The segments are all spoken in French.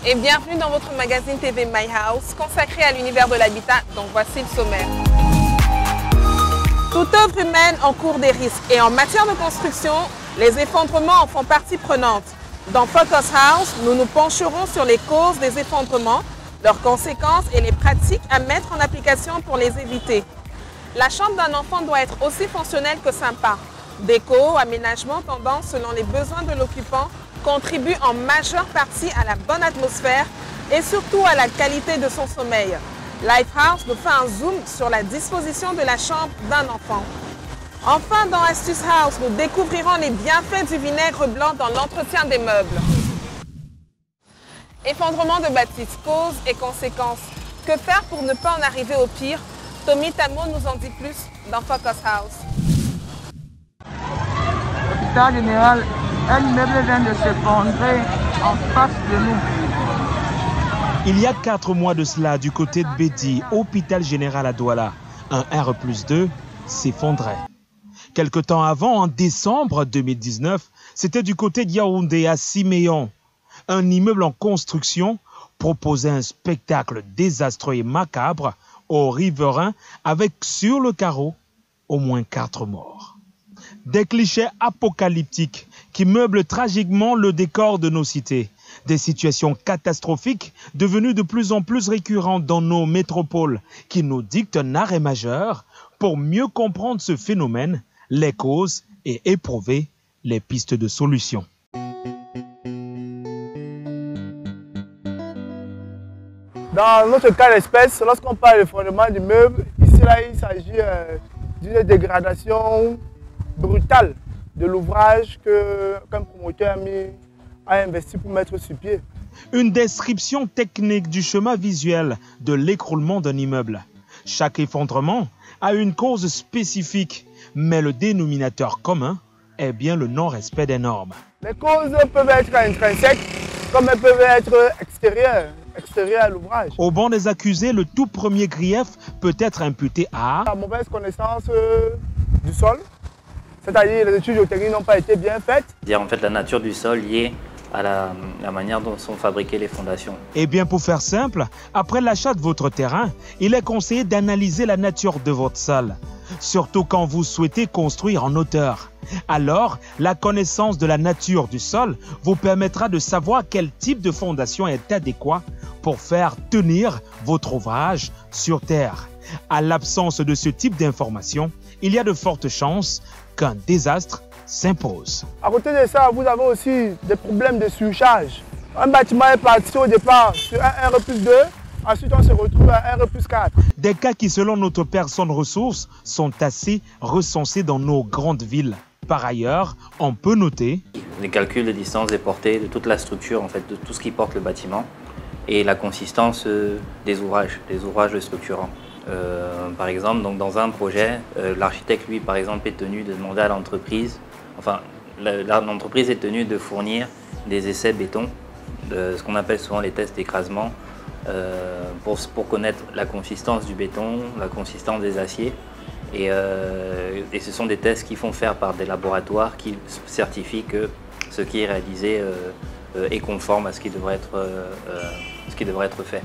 Et bienvenue dans votre magazine TV My House, consacré à l'univers de l'habitat, donc voici le sommaire. Toute œuvre humaine encourt des risques et en matière de construction, les effondrements en font partie prenante. Dans Focus House, nous nous pencherons sur les causes des effondrements, leurs conséquences et les pratiques à mettre en application pour les éviter. La chambre d'un enfant doit être aussi fonctionnelle que sympa. Déco, aménagement, tendance selon les besoins de l'occupant contribuent en majeure partie à la bonne atmosphère et surtout à la qualité de son sommeil. Lifehouse nous fait un zoom sur la disposition de la chambre d'un enfant. Enfin, dans Astuce House, nous découvrirons les bienfaits du vinaigre blanc dans l'entretien des meubles. Effondrement de bâtisses, causes et conséquences. Que faire pour ne pas en arriver au pire? Tommy Tamo nous en dit plus dans Focus House. L'hôpital général, un immeuble vient de s'effondrer en face de nous. Il y a 4 mois de cela, du côté de Bédi, hôpital général à Douala, un R+2 s'effondrait. Quelque temps avant, en décembre 2019, c'était du côté de Yaoundé à Siméon. Un immeuble en construction proposait un spectacle désastreux et macabre aux riverains avec sur le carreau au moins 4 morts. Des clichés apocalyptiques qui meublent tragiquement le décor de nos cités. Des situations catastrophiques devenues de plus en plus récurrentes dans nos métropoles qui nous dictent un arrêt majeur pour mieux comprendre ce phénomène, les causes et éprouver les pistes de solution. Dans notre cas d'espèce, lorsqu'on parle de fondement d'immeuble, ici là, il s'agit d'une dégradation brutale de l'ouvrage qu'un promoteur a investi pour mettre sur pied. Une description technique du schéma visuel de l'écroulement d'un immeuble. Chaque effondrement a une cause spécifique, mais le dénominateur commun est bien le non-respect des normes. Les causes peuvent être intrinsèques, comme elles peuvent être extérieures à l'ouvrage. Au banc des accusés, le tout premier grief peut être imputé à la mauvaise connaissance du sol, c'est-à-dire les études géotechniques n'ont pas été bien faites. C'est-à-dire en fait la nature du sol liée à la manière dont sont fabriquées les fondations. Eh bien, pour faire simple, après l'achat de votre terrain, il est conseillé d'analyser la nature de votre sol, surtout quand vous souhaitez construire en hauteur. Alors, la connaissance de la nature du sol vous permettra de savoir quel type de fondation est adéquat pour faire tenir votre ouvrage sur terre. À l'absence de ce type d'information, il y a de fortes chances qu'un désastre s'impose. À côté de ça, vous avez aussi des problèmes de surcharge. Un bâtiment est parti au départ sur un R+2, ensuite on se retrouve à un R+4. Des cas qui, selon notre personne ressource, sont assez recensés dans nos grandes villes. Par ailleurs, on peut noter les calculs de distance des portées, de toute la structure, en fait, de tout ce qui porte le bâtiment et la consistance des ouvrages structurants. Par exemple, donc dans un projet, l'architecte, lui, par exemple, est tenu de demander à l'entreprise, enfin, l'entreprise est tenue de fournir des essais béton, ce qu'on appelle souvent les tests d'écrasement, pour connaître la consistance du béton, la consistance des aciers. Et ce sont des tests qui font faire par des laboratoires qui certifient que ce qui est réalisé est conforme à ce qui devrait être fait.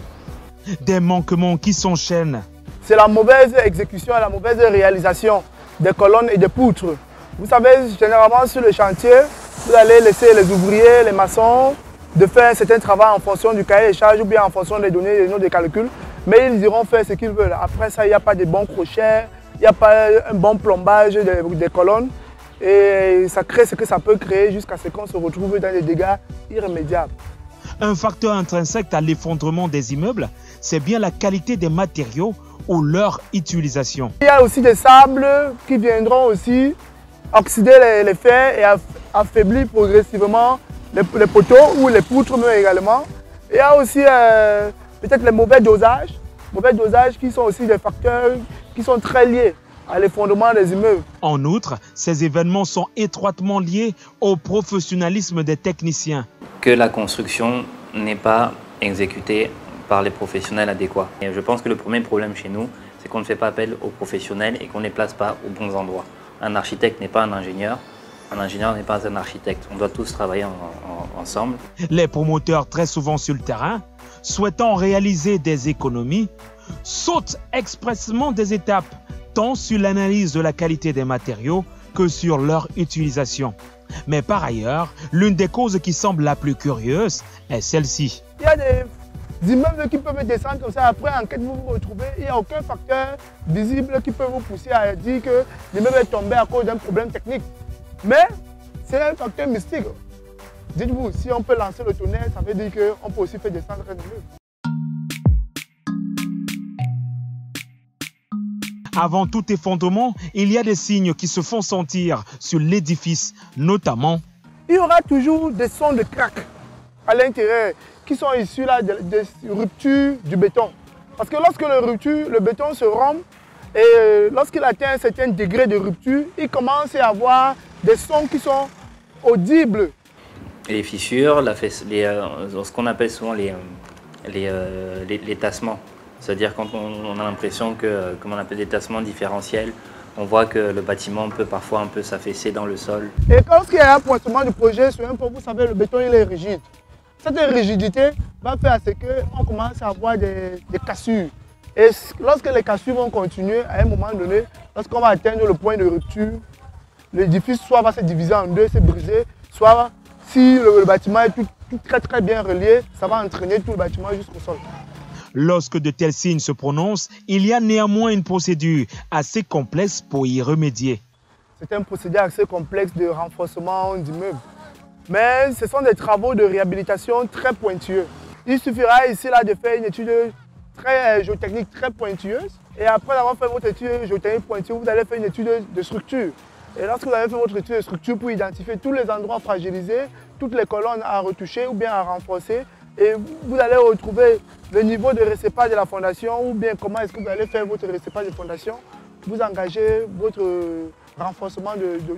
Des manquements qui s'enchaînent. C'est la mauvaise exécution et la mauvaise réalisation des colonnes et des poutres. Vous savez, généralement sur le chantier, vous allez laisser les ouvriers, les maçons, de faire un certain travail en fonction du cahier des charges ou bien en fonction des données, des notes de calcul, mais ils iront faire ce qu'ils veulent. Après ça, il n'y a pas de bons crochets, il n'y a pas un bon plombage des colonnes et ça crée ce que ça peut créer jusqu'à ce qu'on se retrouve dans des dégâts irrémédiables. Un facteur intrinsèque à l'effondrement des immeubles, c'est bien la qualité des matériaux ou leur utilisation. Il y a aussi des sables qui viendront aussi oxyder les fers et affaiblir progressivement les poteaux ou les poutres également. Il y a aussi peut-être les mauvais dosages qui sont aussi des facteurs qui sont très liés à l'effondrement des immeubles. En outre, ces événements sont étroitement liés au professionnalisme des techniciens. Que la construction n'est pas exécutée par les professionnels adéquats. Et je pense que le premier problème chez nous, c'est qu'on ne fait pas appel aux professionnels et qu'on ne les place pas aux bons endroits. Un architecte n'est pas un ingénieur, Un ingénieur n'est pas un architecte, on doit tous travailler ensemble. Les promoteurs, très souvent sur le terrain, souhaitant réaliser des économies, sautent expressément des étapes, tant sur l'analyse de la qualité des matériaux que sur leur utilisation. Mais par ailleurs, l'une des causes qui semble la plus curieuse est celle-ci. Il y a des immeubles qui peuvent descendre comme ça. Après, en quête, vous vous retrouvez, il n'y a aucun facteur visible qui peut vous pousser à dire que l'immeuble est tombé à cause d'un problème technique. Mais c'est un facteur mystique. Dites-vous, si on peut lancer le tonnerre, ça veut dire qu'on peut aussi faire descendre un immeuble. Avant tout effondrement, il y a des signes qui se font sentir sur l'édifice, notamment. Il y aura toujours des sons de crack à l'intérieur qui sont issus là, des ruptures du béton. Parce que lorsque le béton se rompt et lorsqu'il atteint un certain degré de rupture, il commence à avoir des sons qui sont audibles. Et les fissures, ce qu'on appelle souvent les tassements. C'est-à-dire quand on a l'impression que, comme on appelle des tassements différentiels, on voit que le bâtiment peut parfois un peu s'affaisser dans le sol. Et lorsqu'il y a un pointement du projet sur un pont, vous savez, le béton il est rigide. Cette rigidité va faire à ce qu'on commence à avoir des cassures. Et lorsque les cassures vont continuer, à un moment donné, lorsqu'on va atteindre le point de rupture, l'édifice soit va se diviser en deux, se briser, soit si le bâtiment est très bien relié, ça va entraîner tout le bâtiment jusqu'au sol. Lorsque de tels signes se prononcent, il y a néanmoins une procédure assez complexe pour y remédier. C'est un procédé assez complexe de renforcement d'immeubles. Mais ce sont des travaux de réhabilitation très pointueux. Il suffira ici là, de faire une étude géotechnique très pointueuse. Et après avoir fait votre étude géotechnique pointueuse, vous allez faire une étude de structure. Et lorsque vous avez fait votre étude de structure pour identifier tous les endroits fragilisés, toutes les colonnes à retoucher ou bien à renforcer, et vous allez retrouver le niveau de recépage de la fondation ou bien comment est-ce que vous allez faire votre recépage de fondation, vous engagez votre renforcement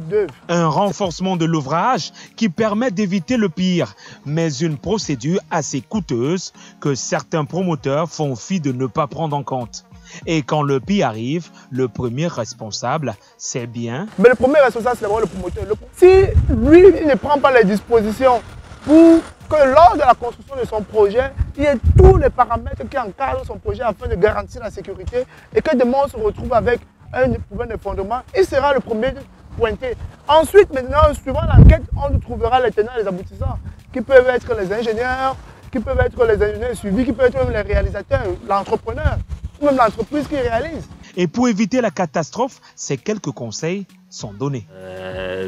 d'œuvre. Un renforcement de l'ouvrage qui permet d'éviter le pire, mais une procédure assez coûteuse que certains promoteurs font fi de ne pas prendre en compte. Et quand le pire arrive, le premier responsable, c'est bien. Mais le premier responsable, c'est d'abord le promoteur. Si lui, il ne prend pas les dispositions pour que lors de la construction de son projet, il y ait tous les paramètres qui encadrent son projet afin de garantir la sécurité et que demain on se retrouve avec un problème d'effondrement, il sera le premier pointé. Ensuite, maintenant, suivant l'enquête, on trouvera les tenants et les aboutissants qui peuvent être les ingénieurs, qui peuvent être les ingénieurs suivis, qui peuvent être même les réalisateurs, l'entrepreneur, ou même l'entreprise qui réalise. Et pour éviter la catastrophe, ces quelques conseils sont donnés.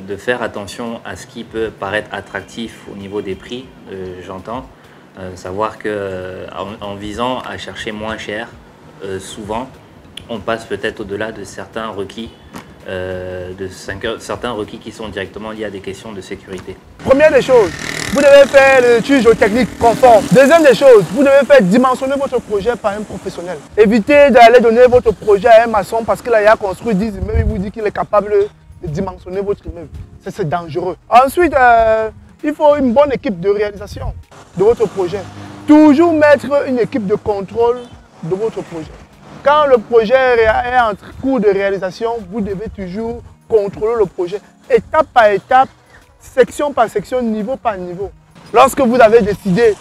De faire attention à ce qui peut paraître attractif au niveau des prix, j'entends. Savoir qu'en visant à chercher moins cher, souvent, on passe peut-être au-delà de certains requis, certains requis qui sont directement liés à des questions de sécurité. Première des choses, vous devez faire l'étude géotechnique conforme. Deuxième des choses, vous devez faire dimensionner votre projet par un professionnel. Évitez d'aller donner votre projet à un maçon parce qu'il a construit 10 immeubles, il vous dit qu'il est capable de dimensionner votre immeuble. C'est dangereux. Ensuite, il faut une bonne équipe de réalisation de votre projet. Toujours mettre une équipe de contrôle de votre projet. Quand le projet est en cours de réalisation, vous devez toujours contrôler le projet étape par étape, section par section, niveau par niveau. Lorsque vous avez décidé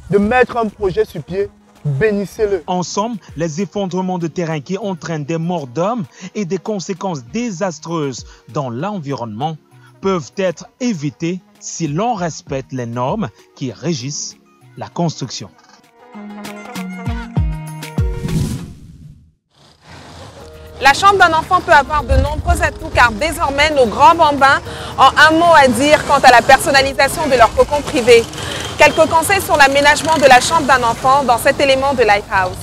de mettre un projet sur pied, bénissez-le. Ensemble, les effondrements de terrain qui entraînent des morts d'hommes et des conséquences désastreuses dans l'environnement peuvent être évités si l'on respecte les normes qui régissent la construction. La chambre d'un enfant peut avoir de nombreux atouts car désormais nos grands bambins ont un mot à dire quant à la personnalisation de leur cocon privé. Quelques conseils sur l'aménagement de la chambre d'un enfant dans cet élément de Lighthouse.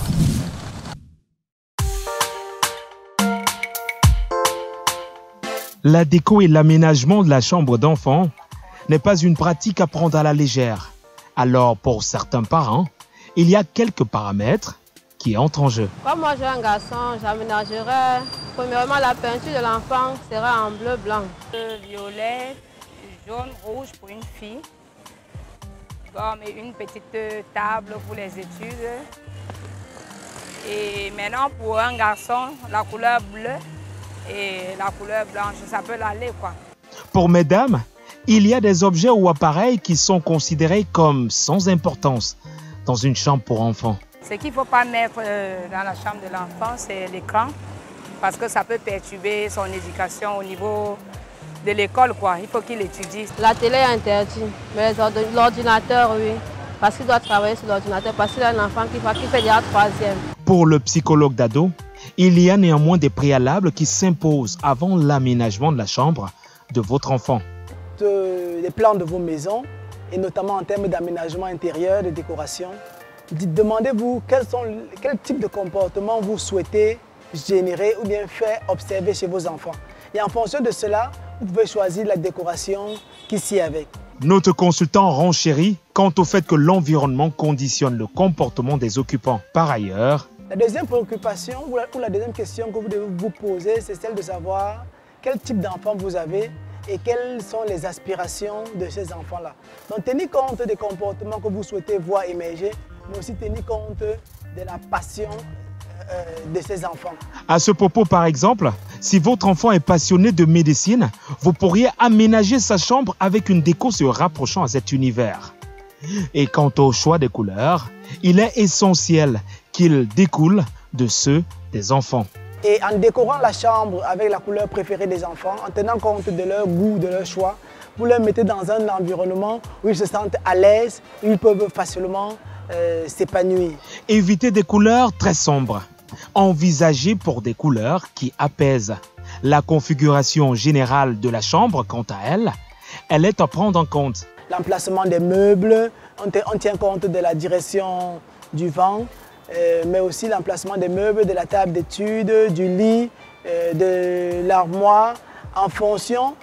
La déco et l'aménagement de la chambre d'enfant n'est pas une pratique à prendre à la légère. Alors pour certains parents, il y a quelques paramètres qui entrent en jeu. Comme moi j'ai un garçon, j'aménagerai premièrement la peinture de l'enfant sera en bleu-blanc. Violet, jaune, rouge pour une fille. Comme une petite table pour les études. Et maintenant pour un garçon, la couleur bleue et la couleur blanche, ça peut l'aller quoi. Pour mesdames, il y a des objets ou appareils qui sont considérés comme sans importance dans une chambre pour enfants. Ce qu'il ne faut pas mettre dans la chambre de l'enfant, c'est l'écran, parce que ça peut perturber son éducation au niveau de l'école, quoi. Il faut qu'il étudie. La télé est interdite, mais l'ordinateur, oui. Parce qu'il doit travailler sur l'ordinateur, parce qu'il a un enfant qui fait déjà 3e. Pour le psychologue d'ado, il y a néanmoins des préalables qui s'imposent avant l'aménagement de la chambre de votre enfant. Les plans de vos maisons, et notamment en termes d'aménagement intérieur, de décoration, demandez-vous quel type de comportement vous souhaitez générer ou bien faire observer chez vos enfants. Et en fonction de cela, vous pouvez choisir la décoration qui s'y est avec. Notre consultant renchérit quant au fait que l'environnement conditionne le comportement des occupants. Par ailleurs, la deuxième préoccupation ou la deuxième question que vous devez vous poser, c'est celle de savoir quel type d'enfant vous avez et quelles sont les aspirations de ces enfants-là. Donc tenez compte des comportements que vous souhaitez voir émerger, mais aussi tenez compte de la passion de ces enfants. À ce propos, par exemple, si votre enfant est passionné de médecine, vous pourriez aménager sa chambre avec une déco se rapprochant à cet univers. Et quant au choix des couleurs, il est essentiel qu'il découle de ceux des enfants. Et en décorant la chambre avec la couleur préférée des enfants, en tenant compte de leur goût, de leur choix, vous les mettez dans un environnement où ils se sentent à l'aise, où ils peuvent facilement s'épanouir. Évitez des couleurs très sombres. Envisagez pour des couleurs qui apaisent. La configuration générale de la chambre, quant à elle, elle est à prendre en compte. L'emplacement des meubles, on tient compte de la direction du vent, mais aussi l'emplacement des meubles, de la table d'études, du lit, de l'armoire, en fonction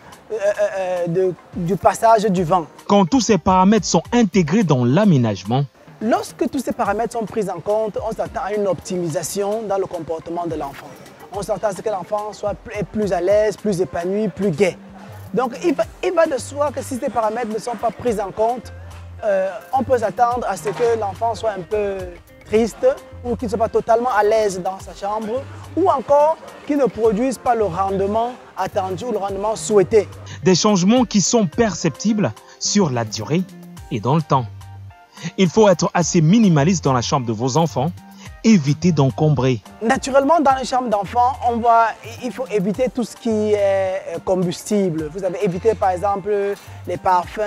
du passage du vent. Quand tous ces paramètres sont intégrés dans l'aménagement, lorsque tous ces paramètres sont pris en compte, on s'attend à une optimisation dans le comportement de l'enfant. On s'attend à ce que l'enfant soit plus à l'aise, plus épanoui, plus gai. Donc il va de soi que si ces paramètres ne sont pas pris en compte, on peut s'attendre à ce que l'enfant soit un peu triste ou qu'il ne soit pas totalement à l'aise dans sa chambre ou encore qu'il ne produise pas le rendement attendu ou le rendement souhaité. Des changements qui sont perceptibles sur la durée et dans le temps. Il faut être assez minimaliste dans la chambre de vos enfants. Évitez d'encombrer. Naturellement, dans les chambres d'enfants, il faut éviter tout ce qui est combustible. Vous avez évité par exemple les parfums,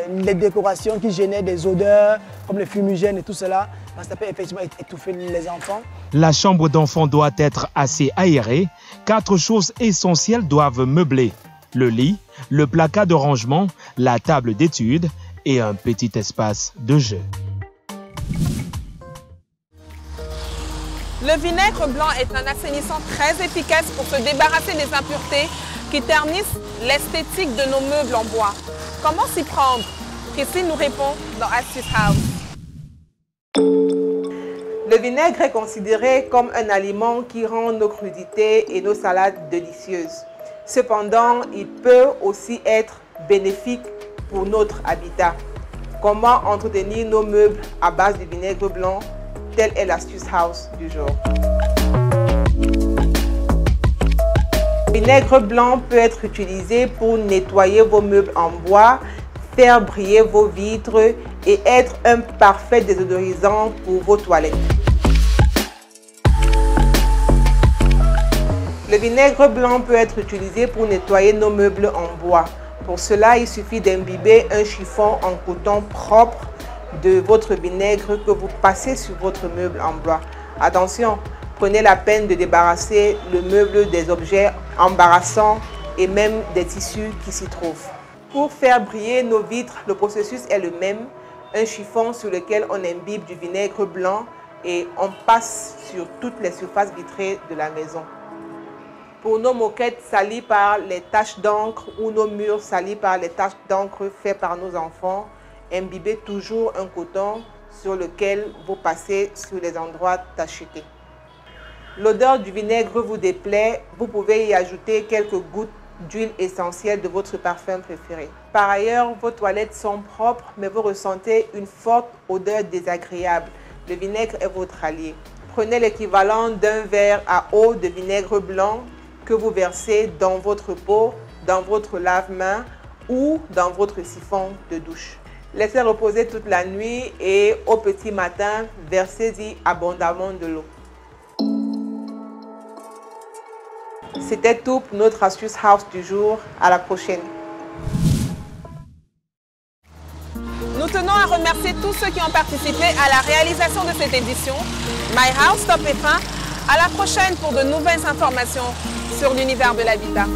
les décorations qui génèrent des odeurs, comme les fumigènes et tout cela. Ça peut effectivement étouffer les enfants. La chambre d'enfant doit être assez aérée. 4 choses essentielles doivent meubler: le lit, le placard de rangement, la table d'études et un petit espace de jeu. Le vinaigre blanc est un assainissant très efficace pour se débarrasser des impuretés qui ternissent l'esthétique de nos meubles en bois. Comment s'y prendre? Christine nous répond dans Astuce House. Le vinaigre est considéré comme un aliment qui rend nos crudités et nos salades délicieuses. Cependant, il peut aussi être bénéfique pour notre habitat. Comment entretenir nos meubles à base de vinaigre blanc? Telle est l'Astuce House du jour. Le vinaigre blanc peut être utilisé pour nettoyer vos meubles en bois, faire briller vos vitres et être un parfait désodorisant pour vos toilettes. Le vinaigre blanc peut être utilisé pour nettoyer nos meubles en bois. Pour cela, il suffit d'imbiber un chiffon en coton propre de votre vinaigre que vous passez sur votre meuble en bois. Attention, prenez la peine de débarrasser le meuble des objets embarrassants et même des tissus qui s'y trouvent. Pour faire briller nos vitres, le processus est le même. Un chiffon sur lequel on imbibe du vinaigre blanc et on passe sur toutes les surfaces vitrées de la maison. Pour nos moquettes salies par les taches d'encre ou nos murs salis par les taches d'encre faites par nos enfants, imbibez toujours un coton sur lequel vous passez sur les endroits tachetés. L'odeur du vinaigre vous déplaît, vous pouvez y ajouter quelques gouttes d'huile essentielle de votre parfum préféré. Par ailleurs, vos toilettes sont propres, mais vous ressentez une forte odeur désagréable. Le vinaigre est votre allié. Prenez l'équivalent d'un verre à eau de vinaigre blanc que vous versez dans votre pot dans votre lave-main ou dans votre siphon de douche. Laissez reposer toute la nuit et au petit matin, versez-y abondamment de l'eau. C'était tout pour notre astuce house du jour. À la prochaine. Nous tenons à remercier tous ceux qui ont participé à la réalisation de cette édition. My House Top et fin. À la prochaine pour de nouvelles informations sur l'univers de l'habitat.